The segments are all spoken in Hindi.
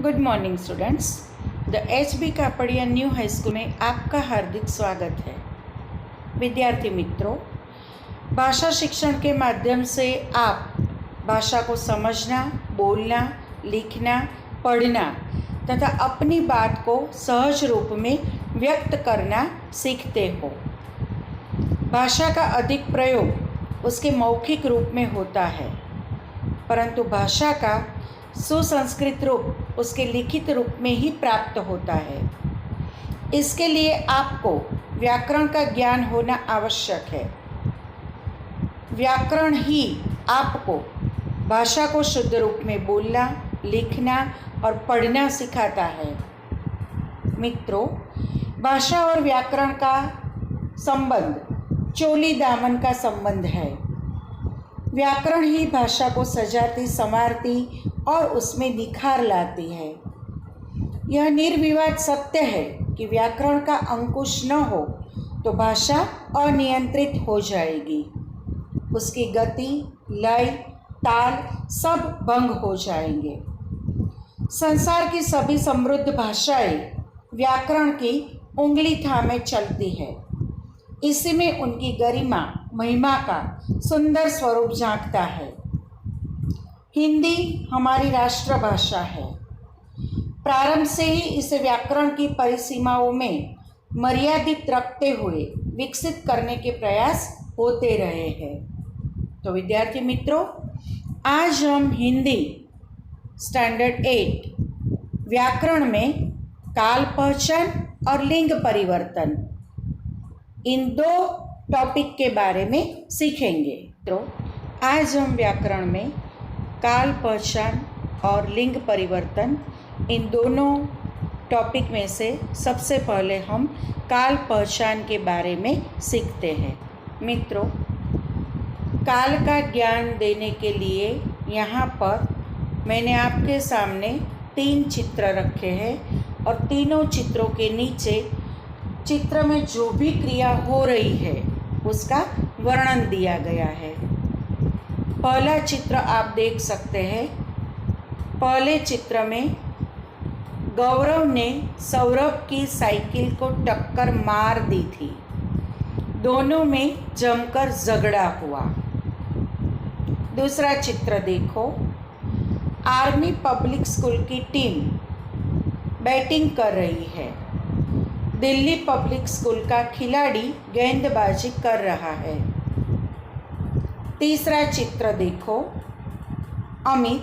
Good morning students. The H B. Kapadia new high school में आपका हार्दिक स्वागत है। विद्यार्थी मित्रों, भाषा शिक्षण के माध्यम से आप भाषा को समझना, बोलना, लिखना, पढ़ना तथा अपनी बात को सहज रूप में व्यक्त करना सीखते हो। भाषा का अधिक प्रयोग उसके मौखिक रूप में होता है, परंतु भाषा का सुसंस्कृत रूप उसके लिखित रूप में ही प्राप्त होता है। इसके लिए आपको व्याकरण का ज्ञान होना आवश्यक है। व्याकरण ही आपको भाषा को शुद्ध रूप में बोलना, लिखना और पढ़ना सिखाता है। मित्रों, भाषा और व्याकरण का संबंध चोली दामन का संबंध है। व्याकरण ही भाषा को सजाती, संवारती और उसमें निखार लाती है। यह निर्विवाद सत्य है कि व्याकरण का अंकुश न हो तो भाषा अनियंत्रित हो जाएगी। उसकी गति, लय, ताल सब भंग हो जाएंगे। संसार की सभी समृद्ध भाषाएं व्याकरण की उंगली थामे चलती है। इसी में उनकी गरिमा, महिमा का सुंदर स्वरूप झांकता है। हिंदी हमारी राष्ट्रभाषा है। प्रारंभ से ही इसे व्याकरण की परिसीमाओं में मर्यादित रखते हुए विकसित करने के प्रयास होते रहे हैं। तो विद्यार्थी मित्रों, आज हम हिंदी स्टैंडर्ड 8 व्याकरण में काल पहचान और लिंग परिवर्तन, इन दो टॉपिक के बारे में सीखेंगे। तो आज हम व्याकरण में काल पहचान और लिंग परिवर्तन, इन दोनों टॉपिक में से सबसे पहले हम काल पहचान के बारे में सीखते हैं। मित्रों, काल का ज्ञान देने के लिए यहाँ पर मैंने आपके सामने 3 चित्र रखे हैं और तीनों चित्रों के नीचे चित्र में जो भी क्रिया हो रही है उसका वर्णन दिया गया है। पहला चित्र आप देख सकते हैं। पहले चित्र में गौरव ने सौरभ की साइकिल को टक्कर मार दी थी। दोनों में जमकर झगड़ा हुआ। दूसरा चित्र देखो। आर्मी पब्लिक स्कूल की टीम बैटिंग कर रही है। दिल्ली पब्लिक स्कूल का खिलाड़ी गेंदबाजी कर रहा है। तीसरा चित्र देखो। अमित,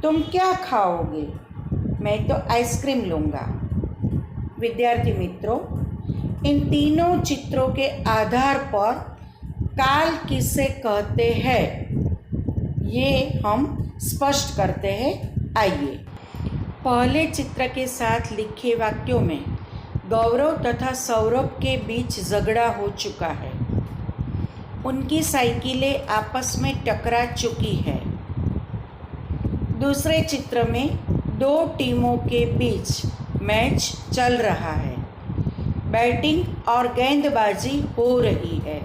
तुम क्या खाओगे? मैं तो आइसक्रीम लूँगा। विद्यार्थी मित्रों, इन तीनों चित्रों के आधार पर काल किसे कहते हैं ये हम स्पष्ट करते हैं। आइए, पहले चित्र के साथ लिखे वाक्यों में गौरव तथा सौरभ के बीच झगड़ा हो चुका है। उनकी साइकिलें आपस में टकरा चुकी है। दूसरे चित्र में 2 टीमों के बीच मैच चल रहा है। बैटिंग और गेंदबाजी हो रही है।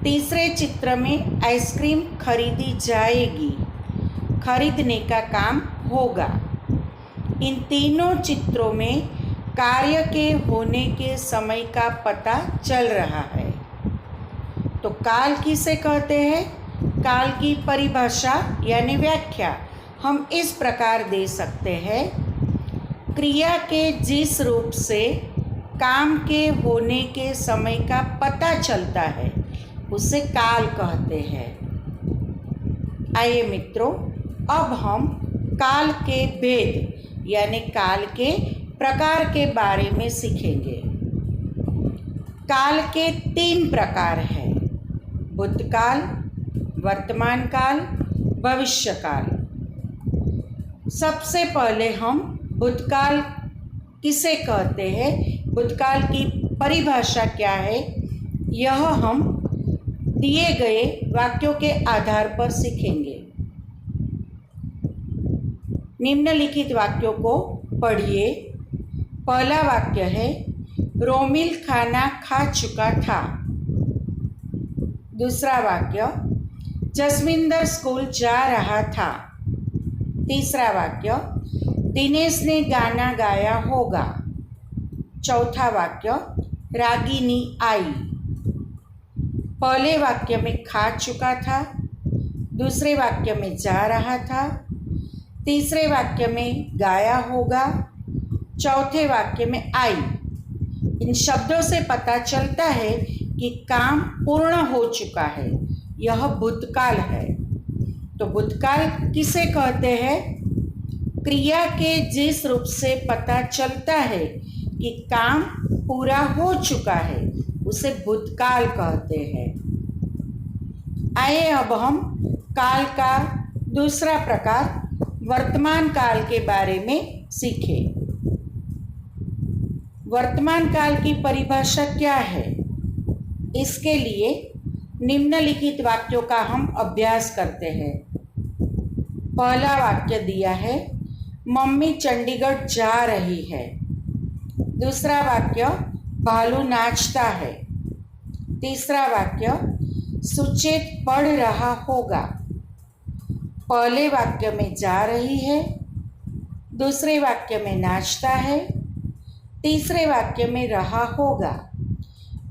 तीसरे चित्र में आइसक्रीम खरीदी जाएगी। खरीदने का काम होगा। इन तीनों चित्रों में कार्य के होने के समय का पता चल रहा है। तो काल किसे कहते हैं? काल की परिभाषा यानी व्याख्या हम इस प्रकार दे सकते हैं। क्रिया के जिस रूप से काम के होने के समय का पता चलता है उसे काल कहते हैं। आइए मित्रों, अब हम काल के भेद यानी काल के प्रकार के बारे में सीखेंगे। काल के 3 प्रकार हैं: भूतकाल, वर्तमान काल, भविष्य काल। सबसे पहले हम भूतकाल किसे कहते हैं, भूतकाल की परिभाषा क्या है, यह हम दिए गए वाक्यों के आधार पर सीखेंगे। निम्नलिखित वाक्यों को पढ़िए। पहला वाक्य है, रोमिल खाना खा चुका था। दूसरा वाक्य, जसविंदर स्कूल जा रहा था। तीसरा वाक्य, दिनेश ने गाना गाया होगा। चौथा वाक्य, रागिनी आई। पहले वाक्य में खा चुका था, दूसरे वाक्य में जा रहा था, तीसरे वाक्य में गाया होगा, चौथे वाक्य में आई। इन शब्दों से पता चलता है कि काम पूर्ण हो चुका है। यह भूतकाल है। तो भूतकाल किसे कहते हैं? क्रिया के जिस रूप से पता चलता है कि काम पूरा हो चुका है उसे भूतकाल कहते हैं। आइए अब हम काल का दूसरा प्रकार वर्तमान काल के बारे में सीखें। वर्तमान काल की परिभाषा क्या है? इसके लिए निम्नलिखित वाक्यों का हम अभ्यास करते हैं। पहला वाक्य दिया है, मम्मी चंडीगढ़ जा रही है। दूसरा वाक्य, भालू नाचता है। तीसरा वाक्य, सुचेत पढ़ रहा होगा। पहले वाक्य में जा रही है, दूसरे वाक्य में नाचता है, तीसरे वाक्य में रहा होगा।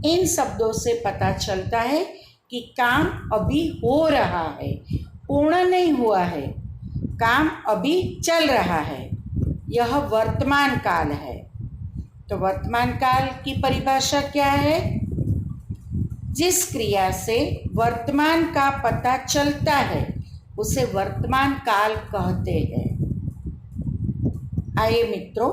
इन शब्दों से पता चलता है कि काम अभी हो रहा है, पूर्ण नहीं हुआ है, काम अभी चल रहा है। यह वर्तमान काल है। तो वर्तमान काल की परिभाषा क्या है? जिस क्रिया से वर्तमान का पता चलता है उसे वर्तमान काल कहते हैं। आइए मित्रों,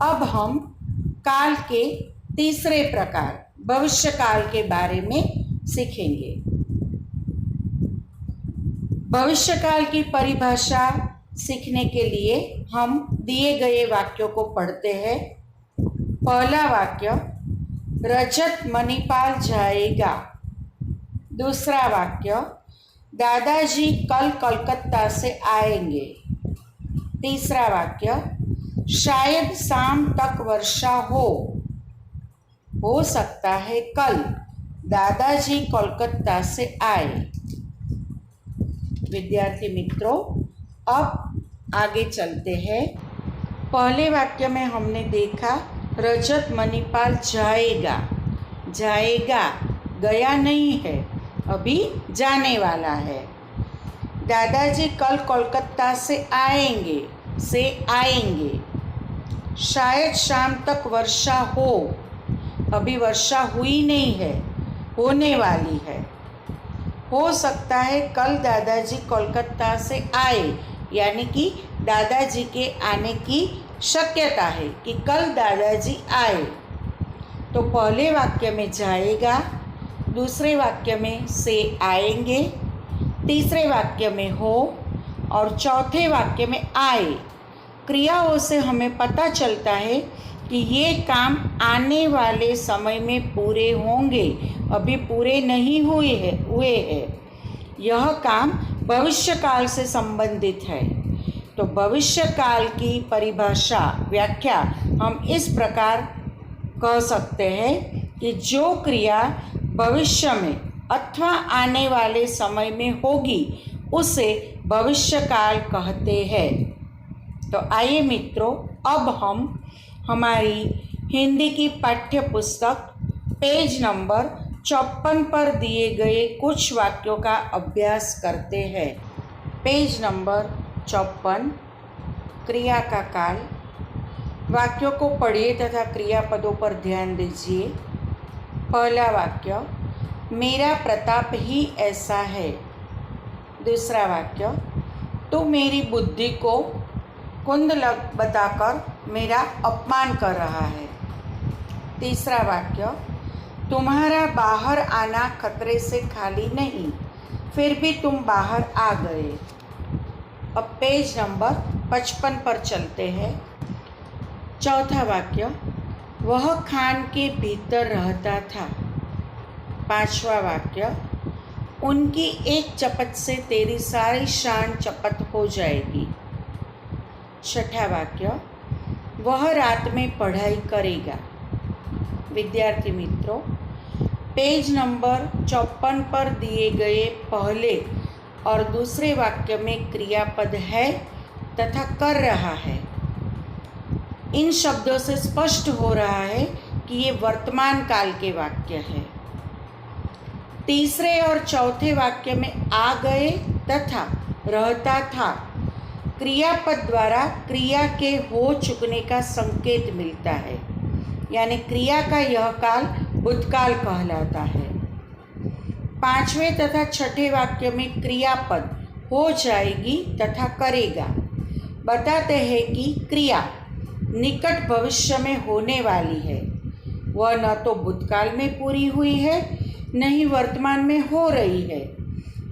अब हम काल के तीसरे प्रकार भविष्य काल के बारे में सीखेंगे। भविष्य काल की परिभाषा सीखने के लिए हम दिए गए वाक्यों को पढ़ते हैं। पहला वाक्य, रजत मणिपाल जाएगा। दूसरा वाक्य, दादाजी कल कलकत्ता से आएंगे। तीसरा वाक्य, शायद शाम तक वर्षा हो सकता है कल दादाजी कोलकाता से आए। विद्यार्थी मित्रों, अब आगे चलते हैं। पहले वाक्य में हमने देखा रजत मणिपाल जाएगा। जाएगा, गया नहीं है, अभी जाने वाला है। दादाजी कल कोलकाता से आएंगे, शायद शाम तक वर्षा हो, अभी वर्षा हुई नहीं है, होने वाली है। हो सकता है कल दादाजी कोलकाता से आए, यानी कि दादाजी के आने की शक्यता है कि कल दादाजी आए। तो पहले वाक्य में जाएगा, दूसरे वाक्य में से आएंगे, तीसरे वाक्य में हो और चौथे वाक्य में आए। क्रियाओं से हमें पता चलता है कि ये काम आने वाले समय में पूरे होंगे, अभी पूरे नहीं हुए हैं। यह काम भविष्य काल से संबंधित है। तो भविष्य काल की परिभाषा व्याख्या हम इस प्रकार कह सकते हैं कि जो क्रिया भविष्य में अथवा आने वाले समय में होगी उसे भविष्य काल कहते हैं। तो आइए मित्रों, अब हम हमारी हिंदी की पाठ्य पुस्तक पेज नंबर 54 पर दिए गए कुछ वाक्यों का अभ्यास करते हैं। पेज नंबर 54, क्रिया का काल। वाक्यों को पढ़िए तथा क्रियापदों पर ध्यान दीजिए। पहला वाक्य, मेरा प्रताप ही ऐसा है। दूसरा वाक्य, तू मेरी बुद्धि को कुंद बताकर मेरा अपमान कर रहा है। तीसरा वाक्य, तुम्हारा बाहर आना खतरे से खाली नहीं, फिर भी तुम बाहर आ गए। अब पेज नंबर 55 पर चलते हैं। चौथा वाक्य, वह खान के भीतर रहता था। पांचवा वाक्य, उनकी एक चपत से तेरी सारी शान चपत हो जाएगी। छठा वाक्य, वह रात में पढ़ाई करेगा। विद्यार्थी मित्रों, पेज नंबर 54 पर दिए गए पहले और दूसरे वाक्य में क्रियापद है तथा कर रहा है। इन शब्दों से स्पष्ट हो रहा है कि ये वर्तमान काल के वाक्य है। तीसरे और चौथे वाक्य में आ गए तथा रहता था क्रियापद द्वारा क्रिया के हो चुकने का संकेत मिलता है, यानी क्रिया का यह काल भूतकाल कहलाता है। पांचवें तथा छठे वाक्य में क्रियापद हो जाएगी तथा करेगा बताते हैं कि क्रिया निकट भविष्य में होने वाली है। वह न तो भूतकाल में पूरी हुई है न ही वर्तमान में हो रही है,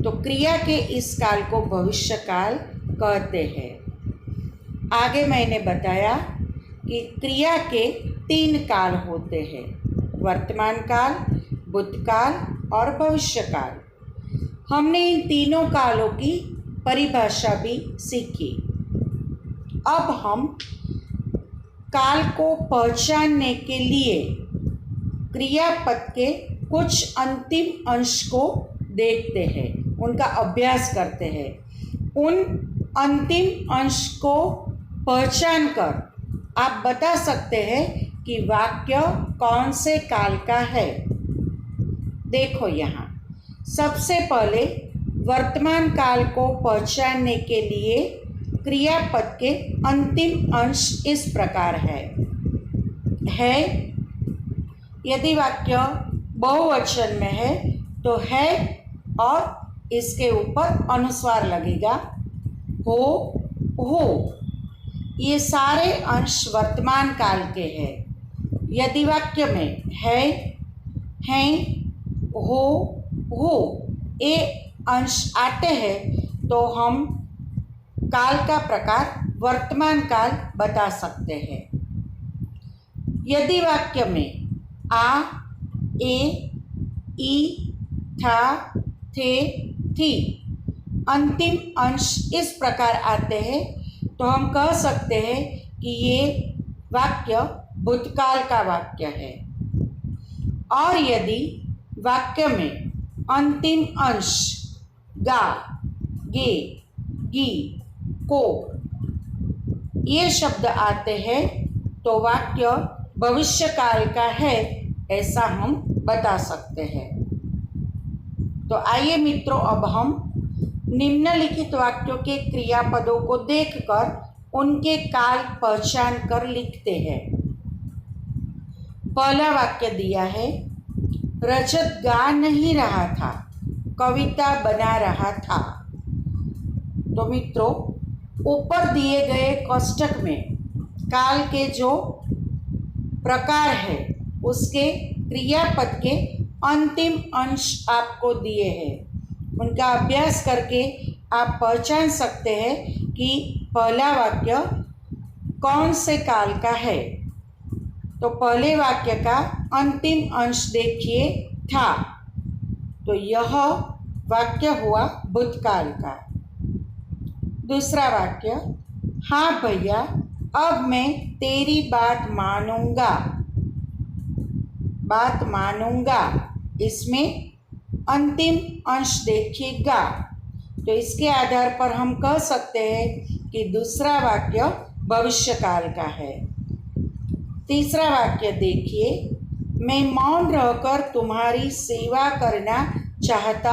तो क्रिया के इस काल को भविष्य काल कहते हैं। आगे मैंने बताया कि क्रिया के 3 काल होते हैं, वर्तमान काल, भूतकाल और भविष्य काल। हमने इन तीनों कालों की परिभाषा भी सीखी। अब हम काल को पहचानने के लिए क्रियापद के कुछ अंतिम अंश को देखते हैं, उनका अभ्यास करते हैं। उन अंतिम अंश को पहचान कर आप बता सकते हैं कि वाक्य कौन से काल का है। देखो यहाँ, सबसे पहले वर्तमान काल को पहचानने के लिए क्रियापद के अंतिम अंश इस प्रकार है। यदि वाक्य बहुवचन में है तो है और इसके ऊपर अनुस्वार लगेगा, हो। ये सारे अंश वर्तमान काल के हैं। यदि वाक्य में है, हैं, हो ये अंश आते हैं तो हम काल का प्रकार वर्तमान काल बता सकते हैं। यदि वाक्य में आ, ए, ई, था, थे, थी अंतिम अंश इस प्रकार आते हैं तो हम कह सकते हैं कि ये वाक्य भूतकाल का वाक्य है। और यदि वाक्य में अंतिम अंश गा, गे, गी, को ये शब्द आते हैं तो वाक्य भविष्यकाल का है, ऐसा हम बता सकते हैं। तो आइए मित्रों, अब हम निम्नलिखित वाक्यों के क्रियापदों को देखकर उनके काल पहचान कर लिखते हैं। पहला वाक्य दिया है, रजत गा नहीं रहा था, कविता बना रहा था। तो मित्रों, ऊपर दिए गए कोष्ठक में काल के जो प्रकार है उसके क्रियापद के अंतिम अंश आपको दिए हैं। उनका अभ्यास करके आप पहचान सकते हैं कि पहला वाक्य कौन से काल का है। तो पहले वाक्य का अंतिम अंश देखिए, था, तो यह वाक्य हुआ भूतकाल का। दूसरा वाक्य, हाँ भैया अब मैं तेरी बात मानूंगा, बात मानूंगा, इसमें अंतिम अंश देखिएगा। तो इसके आधार पर हम कह सकते हैं कि दूसरा वाक्य भविष्यकाल का है। तीसरा वाक्य देखिए, मैं मौन रहकर तुम्हारी सेवा करना चाहता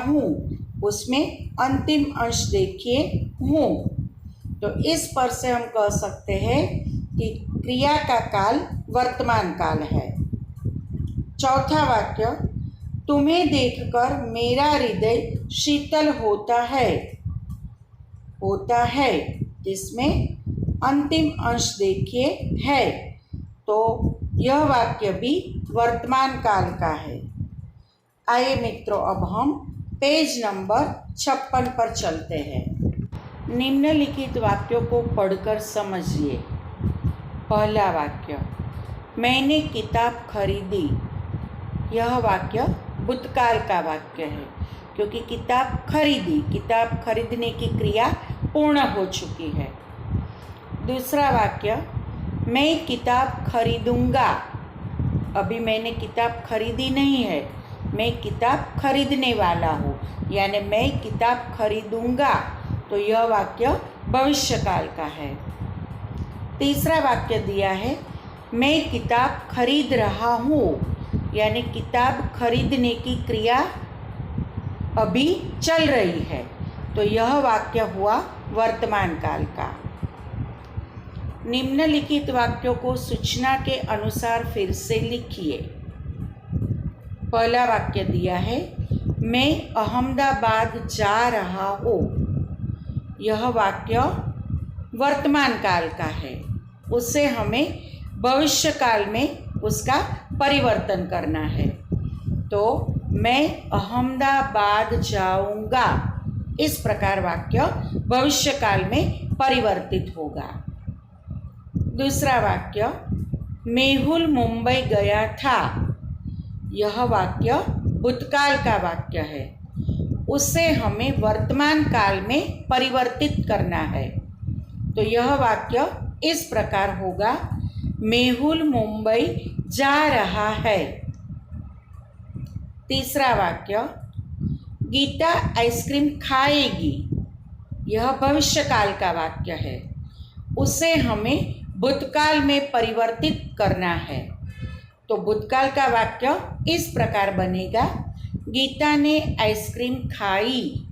हूँ, उसमें अंतिम अंश देखिए, हूँ। तो इस पर से हम कह सकते हैं कि क्रिया का काल वर्तमान काल है। चौथा वाक्य, तुम्हें देखकर मेरा हृदय शीतल होता है, इसमें अंतिम अंश देखिए, है। तो यह वाक्य भी वर्तमान काल का है। आइए मित्रों, अब हम पेज नंबर 56 पर चलते हैं। निम्नलिखित वाक्यों को पढ़कर समझिए। पहला वाक्य, मैंने किताब खरीदी। यह वाक्य भूतकाल का वाक्य है क्योंकि किताब खरीदने की क्रिया पूर्ण हो चुकी है। दूसरा वाक्य, मैं किताब खरीदूंगा। अभी मैंने किताब खरीदी नहीं है, मैं किताब खरीदने वाला हूँ, यानी मैं किताब खरीदूंगा। तो यह वाक्य भविष्यकाल का है। तीसरा वाक्य दिया है, मैं किताब खरीद रहा हूँ, यानी किताब खरीदने की क्रिया अभी चल रही है, तो यह वाक्य हुआ वर्तमान काल का। निम्नलिखित वाक्यों को सूचना के अनुसार फिर से लिखिए। पहला वाक्य दिया है, मैं अहमदाबाद जा रहा हूँ। यह वाक्य वर्तमान काल का है, उससे हमें भविष्य काल में उसका परिवर्तन करना है। तो मैं अहमदाबाद जाऊंगा, इस प्रकार वाक्य भविष्य काल में परिवर्तित होगा। दूसरा वाक्य, मेहुल मुंबई गया था। यह वाक्य भूतकाल का वाक्य है, उससे हमें वर्तमान काल में परिवर्तित करना है। तो यह वाक्य इस प्रकार होगा, मेहुल मुंबई जा रहा है। तीसरा वाक्य, गीता आइसक्रीम खाएगी। यह भविष्यकाल का वाक्य है, उसे हमें भूतकाल में परिवर्तित करना है। तो भूतकाल का वाक्य इस प्रकार बनेगा, गीता ने आइसक्रीम खाई।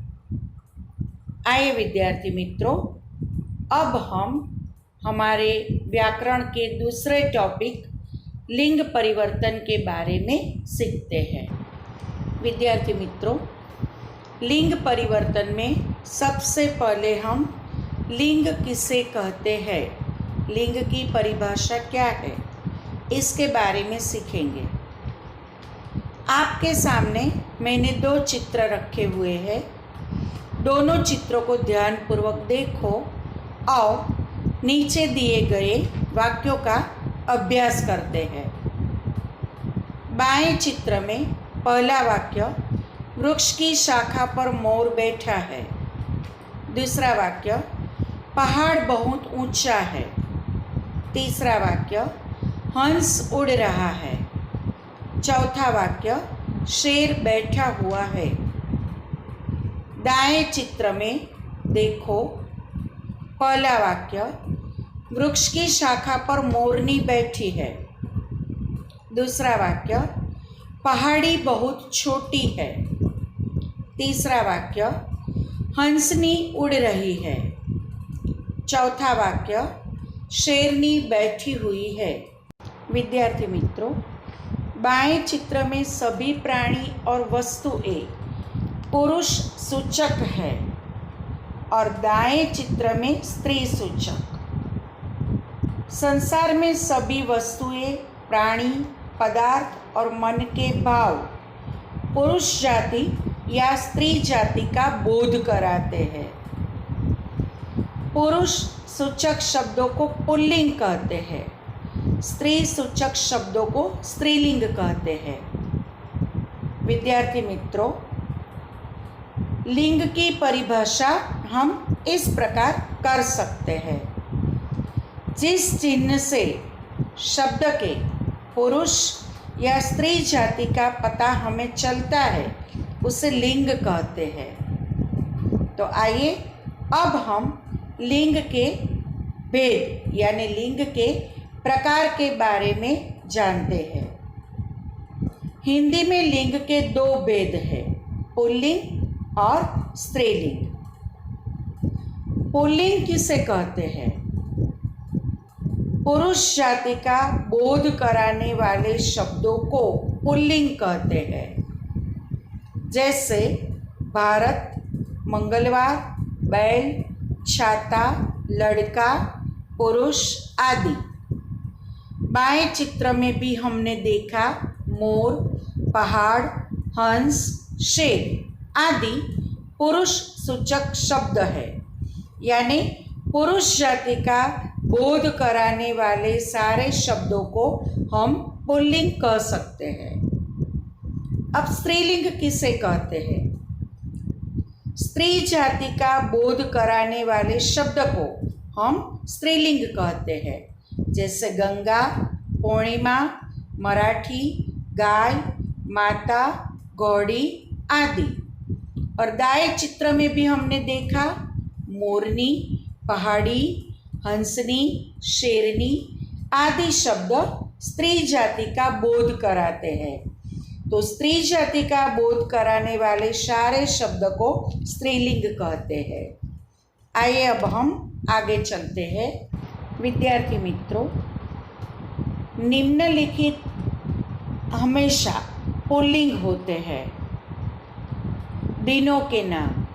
आइए विद्यार्थी मित्रों, अब हम हमारे व्याकरण के दूसरे टॉपिक लिंग परिवर्तन के बारे में सीखते हैं। विद्यार्थी मित्रों, लिंग परिवर्तन में सबसे पहले हम लिंग किसे कहते हैं, लिंग की परिभाषा क्या है, इसके बारे में सीखेंगे। आपके सामने मैंने 2 चित्र रखे हुए हैं। दोनों चित्रों को ध्यानपूर्वक देखो और नीचे दिए गए वाक्यों का अभ्यास करते हैं। बाएं चित्र में पहला वाक्य, वृक्ष की शाखा पर मोर बैठा है। दूसरा वाक्य, पहाड़ बहुत ऊंचा है। तीसरा वाक्य, हंस उड़ रहा है। चौथा वाक्य, शेर बैठा हुआ है। दाएं चित्र में देखो, पहला वाक्य, वृक्ष की शाखा पर मोरनी बैठी है। दूसरा वाक्य, पहाड़ी बहुत छोटी है। तीसरा वाक्य, हंसनी उड़ रही है। चौथा वाक्य, शेरनी बैठी हुई है। विद्यार्थी मित्रों, बाएं चित्र में सभी प्राणी और वस्तुएं पुरुष सूचक है और दाएं चित्र में स्त्री सूचक। संसार में सभी वस्तुएं, प्राणी, पदार्थ और मन के भाव पुरुष जाति या स्त्री जाति का बोध कराते हैं। पुरुष सूचक शब्दों को पुल्लिंग कहते हैं, स्त्री सूचक शब्दों को स्त्रीलिंग कहते हैं। विद्यार्थी मित्रों, लिंग की परिभाषा हम इस प्रकार कर सकते हैं। जिस चिन्ह से शब्द के पुरुष या स्त्री जाति का पता हमें चलता है, उसे लिंग कहते हैं। तो आइए अब हम लिंग के भेद यानी लिंग के प्रकार के बारे में जानते हैं। हिंदी में लिंग के 2 भेद हैं, पुल्लिंग और स्त्रीलिंग। पुल्लिंग किसे कहते हैं? पुरुष जाति का बोध कराने वाले शब्दों को पुल्लिंग कहते हैं। जैसे भारत, मंगलवार, बैल, छाता, लड़का, पुरुष आदि। बाएं चित्र में भी हमने देखा मोर, पहाड़, हंस, शेर आदि पुरुष सूचक शब्द है, यानी पुरुष जाति का बोध कराने वाले सारे शब्दों को हम पुल्लिंग कह सकते हैं। अब स्त्रीलिंग किसे कहते हैं? स्त्री जाति का बोध कराने वाले शब्द को हम स्त्रीलिंग कहते हैं। जैसे गंगा, पूर्णिमा, मराठी, गाय, माता, घोड़ी आदि। और दाएं चित्र में भी हमने देखा मोरनी, पहाड़ी, हंसनी, शेरनी आदि शब्द स्त्री जाति का बोध कराते हैं। तो स्त्री जाति का बोध कराने वाले सारे शब्द को स्त्रीलिंग कहते हैं। आइए अब हम आगे चलते हैं। विद्यार्थी मित्रों, निम्नलिखित हमेशा पुल्लिंग होते हैं। दिनों के नाम: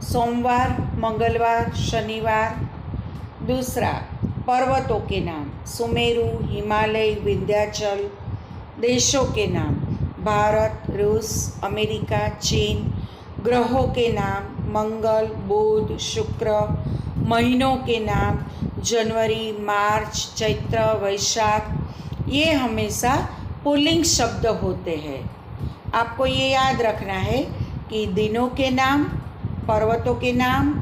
सोमवार, मंगलवार, शनिवार। दूसरा, पर्वतों के नाम: सुमेरु, हिमालय, विंध्याचल। देशों के नाम: भारत, रूस, अमेरिका, चीन। ग्रहों के नाम: मंगल, बुध, शुक्र। महीनों के नाम: जनवरी, मार्च, चैत्र, वैशाख। ये हमेशा पुल्लिंग शब्द होते हैं। आपको ये याद रखना है कि दिनों के नाम, पर्वतों के नाम,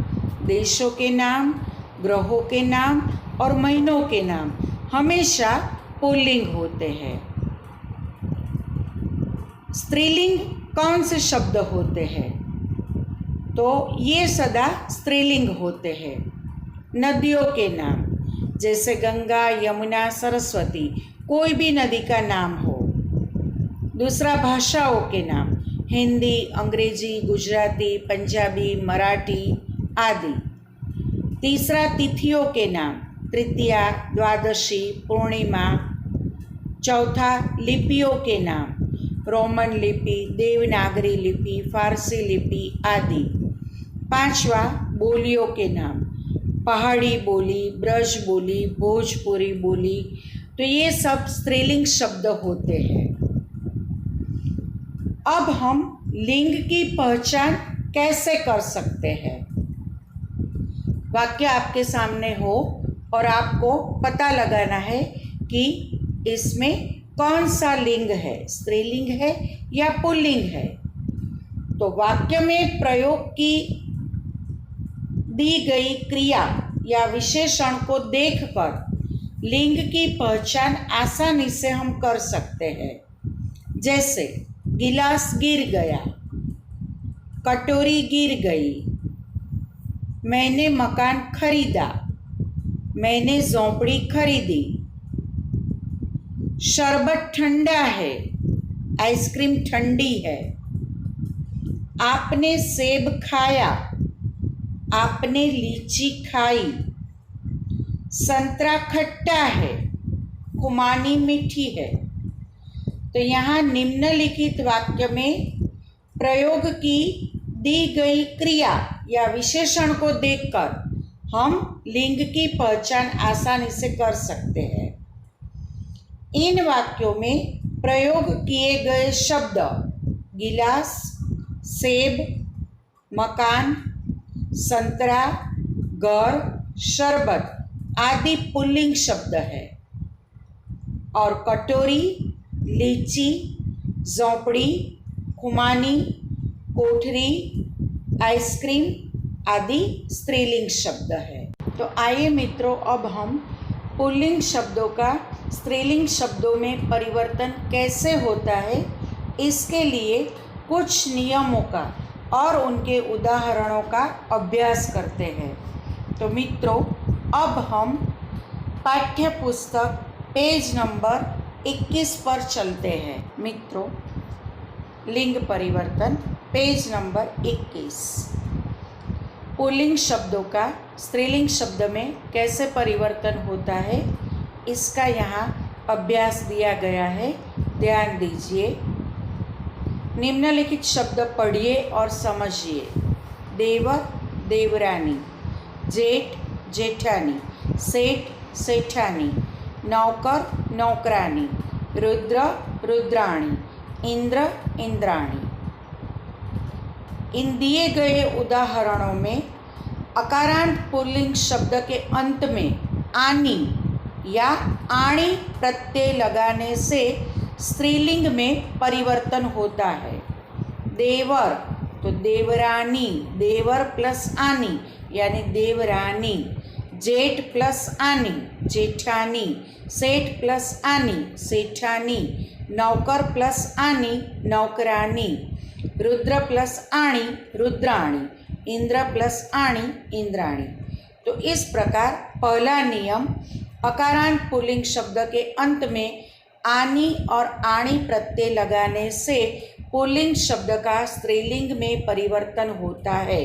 देशों के नाम, ग्रहों के नाम और महीनों के नाम हमेशा पुल्लिंग होते हैं। स्त्रीलिंग कौन से शब्द होते हैं? तो ये सदा स्त्रीलिंग होते हैं। नदियों के नाम जैसे गंगा, यमुना, सरस्वती, कोई भी नदी का नाम हो। दूसरा, भाषाओं के नाम: हिंदी, अंग्रेजी, गुजराती, पंजाबी, मराठी आदि। तीसरा, तिथियों के नाम: तृतीया, द्वादशी, पूर्णिमा। चौथा, लिपियों के नाम: रोमन लिपि, देवनागरी लिपि, फारसी लिपि आदि। पांचवा, बोलियों के नाम: पहाड़ी बोली, ब्रज बोली, भोजपुरी बोली। तो ये सब स्त्रीलिंग शब्द होते हैं। अब हम लिंग की पहचान कैसे कर सकते हैं? वाक्य आपके सामने हो और आपको पता लगाना है कि इसमें कौन सा लिंग है, स्त्रीलिंग है या पुल्लिंग है। तो वाक्य में प्रयोग की दी गई क्रिया या विशेषण को देखकर लिंग की पहचान आसानी से हम कर सकते हैं। जैसे गिलास गिर गया, कटोरी गिर गई, मैंने मकान खरीदा, मैंने झोंपड़ी खरीदी। शरबत ठंडा है, आइसक्रीम ठंडी है। आपने सेब खाया, आपने लीची खाई। संतरा खट्टा है, खुमानी मीठी है। तो यहाँ निम्नलिखित वाक्य में प्रयोग की दी गई क्रिया या विशेषण को देखकर हम लिंग की पहचान आसानी से कर सकते हैं। इन वाक्यों में प्रयोग किए गए शब्द गिलास, सेब, मकान, संतरा, घर, शरबत आदि पुल्लिंग शब्द है और कटोरी, लीची, झोंपड़ी, खुमानी, कोठरी, आइसक्रीम आदि स्त्रीलिंग शब्द है। तो आइए मित्रों, अब हम पुल्लिंग शब्दों का स्त्रीलिंग शब्दों में परिवर्तन कैसे होता है, इसके लिए कुछ नियमों का और उनके उदाहरणों का अभ्यास करते हैं। तो मित्रों, अब हम पाठ्य पुस्तक पेज नंबर 21 पर चलते हैं। मित्रों, लिंग परिवर्तन पेज नंबर 21। पुल्लिंग शब्दों का स्त्रीलिंग शब्द में कैसे परिवर्तन होता है, इसका यहाँ अभ्यास दिया गया है, ध्यान दीजिए। निम्नलिखित शब्द पढ़िए और समझिए। देवर, देवरानी। जेठ, जेठानी। सेठ, सेठानी। नौकर, नौकरानी। रुद्र, रुद्राणी। इंद्र, इंद्राणी। इन दिए गए उदाहरणों में अकारांत पुल्लिंग शब्द के अंत में आनी या आणी प्रत्यय लगाने से स्त्रीलिंग में परिवर्तन होता है। देवर तो देवरानी, देवर प्लस आनी यानी देवरानी। जेठ प्लस आनी, जेठानी। सेठ प्लस आनी, सेठानी। नौकर प्लस आनी, नौकरानी। रुद्र प्लस आणी, रुद्राणी। इंद्र प्लस आणी, इंद्राणी। तो इस प्रकार पहला नियम, अकारांत पुल्लिंग शब्द के अंत में आनी और आणी प्रत्यय लगाने से पुल्लिंग शब्द का स्त्रीलिंग में परिवर्तन होता है।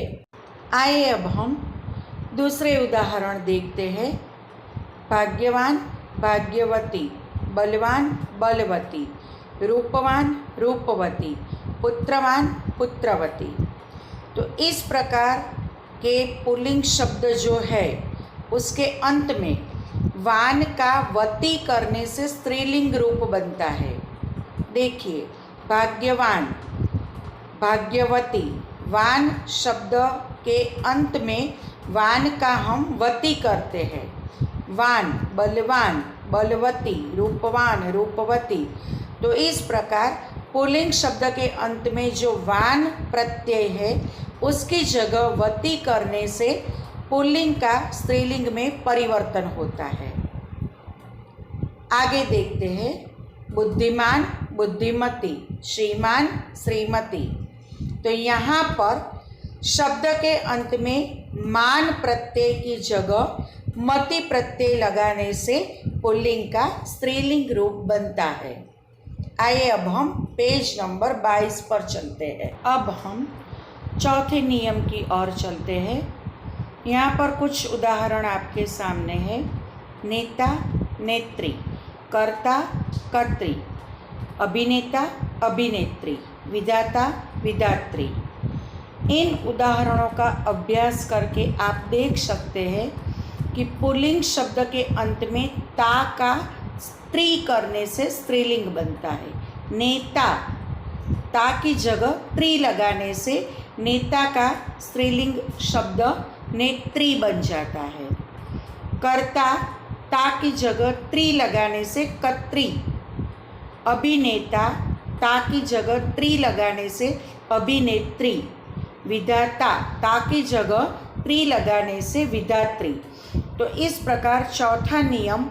आइए अब हम दूसरे उदाहरण देखते हैं। भाग्यवान भाग्यवती, बलवान बलवती, रूपवान रूपवती, पुत्रवान पुत्रवती। तो इस प्रकार के पुल्लिंग शब्द जो है उसके अंत में वान का वती करने से स्त्रीलिंग रूप बनता है। देखिए, भाग्यवान भाग्यवती, वान शब्द के अंत में वान का हम वती करते हैं। वान बलवान बलवती, रूपवान रूपवती। तो इस प्रकार पुल्लिंग शब्द के अंत में जो वान प्रत्यय है उसकी जगह वती करने से पुल्लिंग का स्त्रीलिंग में परिवर्तन होता है। आगे देखते हैं। बुद्धिमान बुद्धिमती, श्रीमान श्रीमती। तो यहाँ पर शब्द के अंत में मान प्रत्यय की जगह मति प्रत्यय लगाने से पुल्लिंग का स्त्रीलिंग रूप बनता है। आइए अब हम पेज नंबर 22 पर चलते हैं। अब हम चौथे नियम की ओर चलते हैं। यहाँ पर कुछ उदाहरण आपके सामने हैं। नेता नेत्री, कर्ता कर्त्री, अभिनेता अभिनेत्री, विधाता विधात्री। इन उदाहरणों का अभ्यास करके आप देख सकते हैं कि पुल्लिंग शब्द के अंत में ता का स्त्री करने से स्त्रीलिंग बनता है। नेता, ता की जगह त्री लगाने से नेता का स्त्रीलिंग शब्द नेत्री बन जाता है। कर्ता, ता की जगह त्री लगाने से कत्री। अभिनेता, ता की जगह त्री लगाने से अभिनेत्री। विधाता, ता की जगह त्री लगाने से विधात्री। तो इस प्रकार चौथा नियम,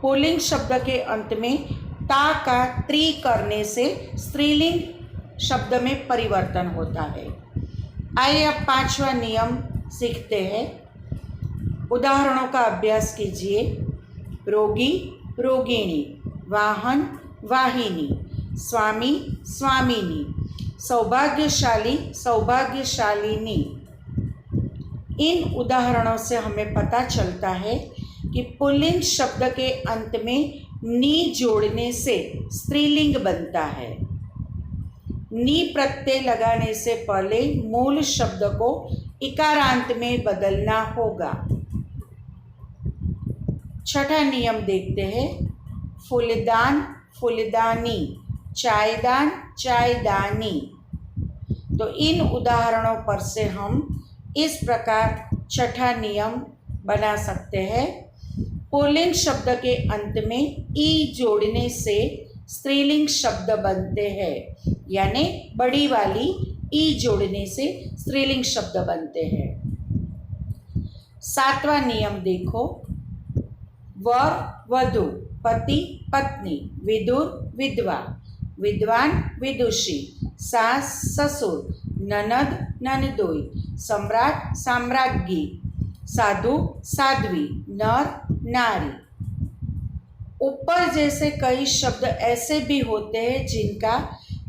पुल्लिंग शब्द के अंत में ता का त्री करने से स्त्रीलिंग शब्द में परिवर्तन होता है। आइए अब पांचवा नियम सीखते हैं। उदाहरणों का अभ्यास कीजिए। रोगी रोगिणी, वाहन वाहिनी, स्वामी स्वामिनी, सौभाग्यशाली सौभाग्यशालिनी। इन उदाहरणों से हमें पता चलता है कि पुल्लिंग शब्द के अंत में नी जोड़ने से स्त्रीलिंग बनता है। नी प्रत्यय लगाने से पहले मूल शब्द को इकारांत में बदलना होगा। छठा नियम देखते हैं। फूलदान फूलदानी, चायदान चायदानी। तो इन उदाहरणों पर से हम इस प्रकार छठा नियम बना सकते हैं। पुल्लिंग शब्द के अंत में ई जोड़ने से स्त्रीलिंग शब्द बनते हैं, यानी बड़ी वाली ई जोड़ने से स्त्रीलिंग शब्द बनते हैं। सातवां नियम देखो। वर वधू, पति पत्नी, विदुर विधवा, विद्वान विदुषी, सास ससुर, ननद ननदोई, सम्राट साम्राज्ञी, साधु साध्वी, नर नारी। ऊपर जैसे कई शब्द ऐसे भी होते हैं जिनका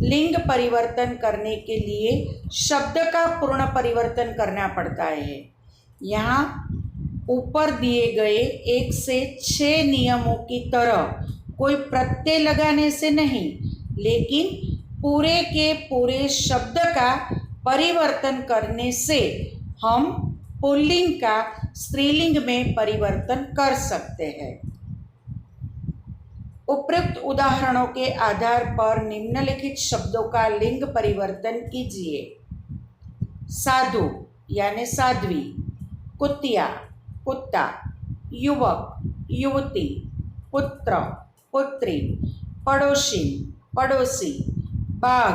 लिंग परिवर्तन करने के लिए शब्द का पूर्ण परिवर्तन करना पड़ता है। यहाँ ऊपर दिए गए 1 से 6 नियमों की तरह कोई प्रत्यय लगाने से नहीं, लेकिन पूरे के पूरे शब्द का परिवर्तन करने से हम पुल्लिंग का स्त्रीलिंग में परिवर्तन कर सकते हैं। उपयुक्त उदाहरणों के आधार पर निम्नलिखित शब्दों का लिंग परिवर्तन कीजिए। साधु यानी साध्वी, कुतिया कुत्ता, युवक युवती, पुत्र पुत्री, पड़ोसी पड़ोसी, बाघ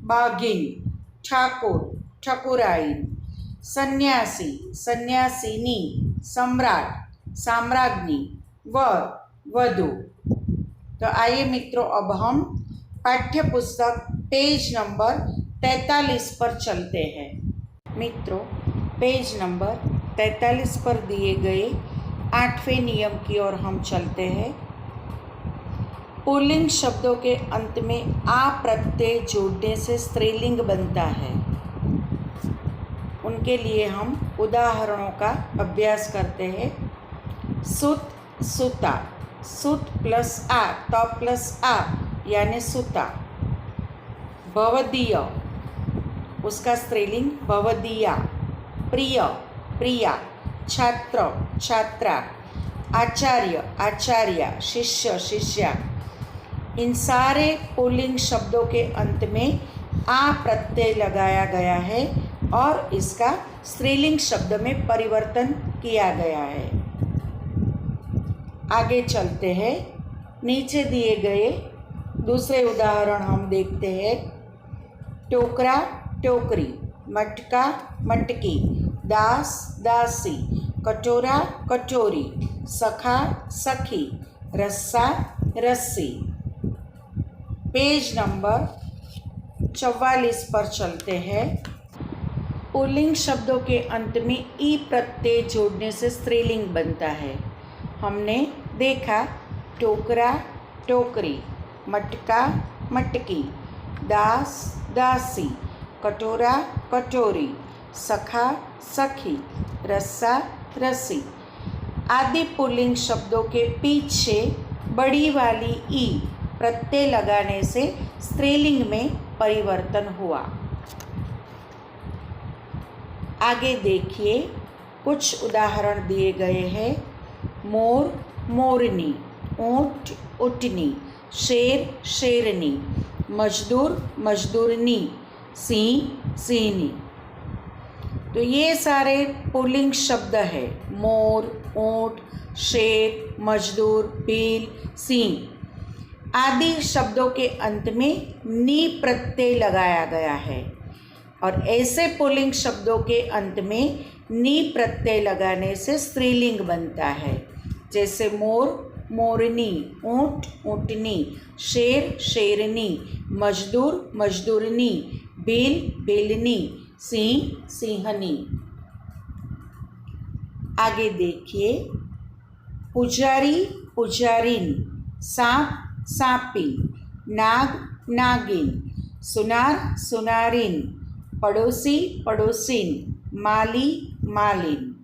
बाघिन, ठाकुर ठाकुराइन, सन्यासी सन्यासिनी, सम्राट साम्राज्ञी, वर वधू। तो आइए मित्रों, अब हम पाठ्य पुस्तक पेज नंबर 43 पर चलते हैं। मित्रों, पेज नंबर 43 पर दिए गए 8वें नियम की ओर हम चलते हैं। पुल्लिंग शब्दों के अंत में आ प्रत्यय जोड़ने से स्त्रीलिंग बनता है। उनके लिए हम उदाहरणों का अभ्यास करते हैं। सुत, सुता, सुत प्लस आ, तो प्लस आ यानी सुता। भवदीय, उसका स्त्रीलिंग भवदीया। प्रिय, प्रिया। छात्र, छात्रा। आचार्य, आचार्या। शिष्य, शिष्या। इन सारे पुल्लिंग शब्दों के अंत में आ प्रत्यय लगाया गया है और इसका स्त्रीलिंग शब्द में परिवर्तन किया गया है। आगे चलते हैं। नीचे दिए गए दूसरे उदाहरण हम देखते हैं। टोकरा, टोकरी। मटका, मटकी। दास, दासी। कटोरा, कटोरी। सखा, सखी। रस्सा, रस्सी। पेज नंबर 44 पर चलते हैं। पुल्लिंग शब्दों के अंत में ई प्रत्यय जोड़ने से स्त्रीलिंग बनता है। हमने देखा टोकरा, टोकरी। मटका, मटकी। दास, दासी। कटोरा, कटोरी। सखा, सखी। रस्सा, रस्सी आदि पुल्लिंग शब्दों के पीछे बड़ी वाली ई प्रत्यय लगाने से स्त्रीलिंग में परिवर्तन हुआ। आगे देखिए, कुछ उदाहरण दिए गए हैं। मोर, मोरनी। ऊँट, ऊँटनी। शेर, शेरनी। मजदूर, मजदूरनी। सिंह, सिंहनी। तो ये सारे पुल्लिंग शब्द है। मोर, ऊँट, शेर, मजदूर, भील, सिंह आदि शब्दों के अंत में नी प्रत्यय लगाया गया है और ऐसे पुल्लिंग शब्दों के अंत में नी प्रत्यय लगाने से स्त्रीलिंग बनता है। जैसे मोर, मोरनी। ऊँट, ऊँटनी। शेर, शेरनी। मजदूर, मजदूरनी। भील, भीलनी। सिंह, सिंहनी। आगे देखिए, पुजारी, पुजारिन। सांप, सांपिन। नाग, नागिन। सुनार, सुनारिन। पड़ोसी, पड़ोसिन। माली, मालिन।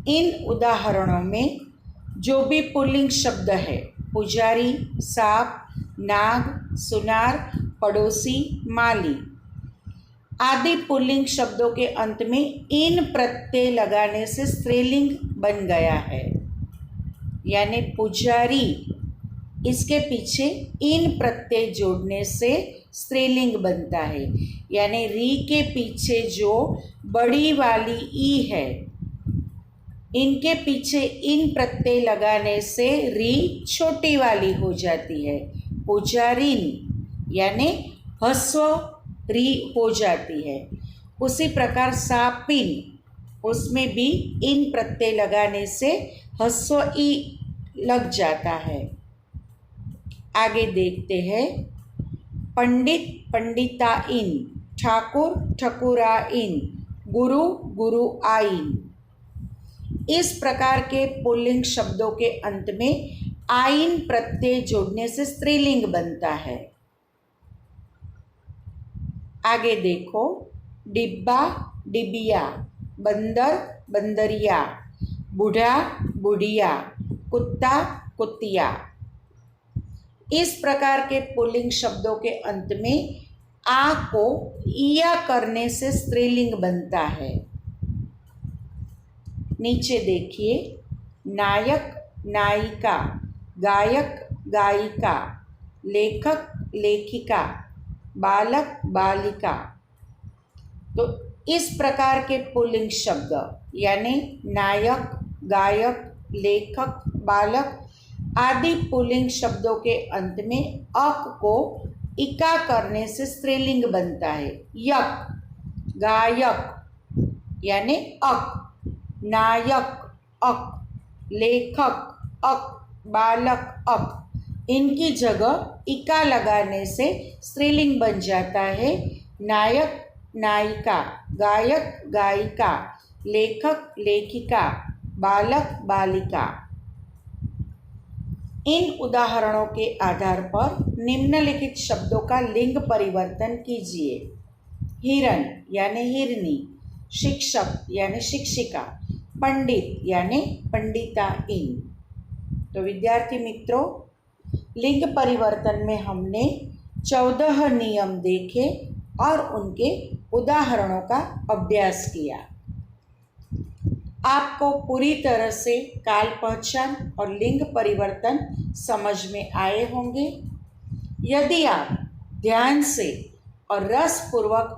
इन उदाहरणों में जो भी पुल्लिंग शब्द है, पुजारी, सांप, नाग, सुनार, पड़ोसी, माली आदि पुल्लिंग शब्दों के अंत में इन प्रत्यय लगाने से स्त्रीलिंग बन गया है। यानी पुजारी, इसके पीछे इन प्रत्यय जोड़ने से स्त्रीलिंग बनता है। यानी री के पीछे जो बड़ी वाली ई है, इनके पीछे इन प्रत्यय लगाने से री छोटी वाली हो जाती है। पुजारिन यानी ह्रस्व री हो जाती है। उसी प्रकार सापिन, उसमें भी इन प्रत्यय लगाने से ह्रस्व ई लग जाता है। आगे देखते हैं। पंडित, पंडिताइन। ठाकुर, ठकुराइन। गुरु, गुरुआइन। इस प्रकार के पुल्लिंग शब्दों के अंत में आइन प्रत्यय जोड़ने से स्त्रीलिंग बनता है। आगे देखो, डिब्बा, डिबिया। बंदर, बंदरिया। बूढ़ा, बुढ़िया। कुत्ता, कुतिया। इस प्रकार के पुल्लिंग शब्दों के अंत में आ को इया करने से स्त्रीलिंग बनता है। नीचे देखिए, नायक, नायिका। गायक, गायिका। लेखक, लेखिका। बालक, बालिका। तो इस प्रकार के पुल्लिंग शब्द यानी नायक, गायक, लेखक, बालक आदि पुल्लिंग शब्दों के अंत में अक को इका करने से स्त्रीलिंग बनता है। यक, गायक यानी अक। नायक, अक। लेखक, अक। बालक, अक। इनकी जगह इका लगाने से स्त्रीलिंग बन जाता है। नायक, नायिका। गायक, गायिका। लेखक लेखिका, बालक बालिका। इन उदाहरणों के आधार पर निम्नलिखित शब्दों का लिंग परिवर्तन कीजिए। हिरन यानी हिरनी, शिक्षक यानी शिक्षिका, पंडित यानी पंडिता इन। तो विद्यार्थी मित्रों, लिंग परिवर्तन में हमने 14 नियम देखे और उनके उदाहरणों का अभ्यास किया। आपको पूरी तरह से काल पहचान और लिंग परिवर्तन समझ में आए होंगे। यदि आप ध्यान से और रसपूर्वक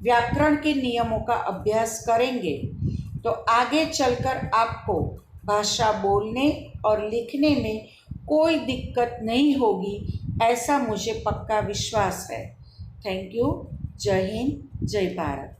व्याकरण के नियमों का अभ्यास करेंगे तो आगे चलकर आपको भाषा बोलने और लिखने में कोई दिक्कत नहीं होगी, ऐसा मुझे पक्का विश्वास है। Thank you. जय हिंद, जय भारत।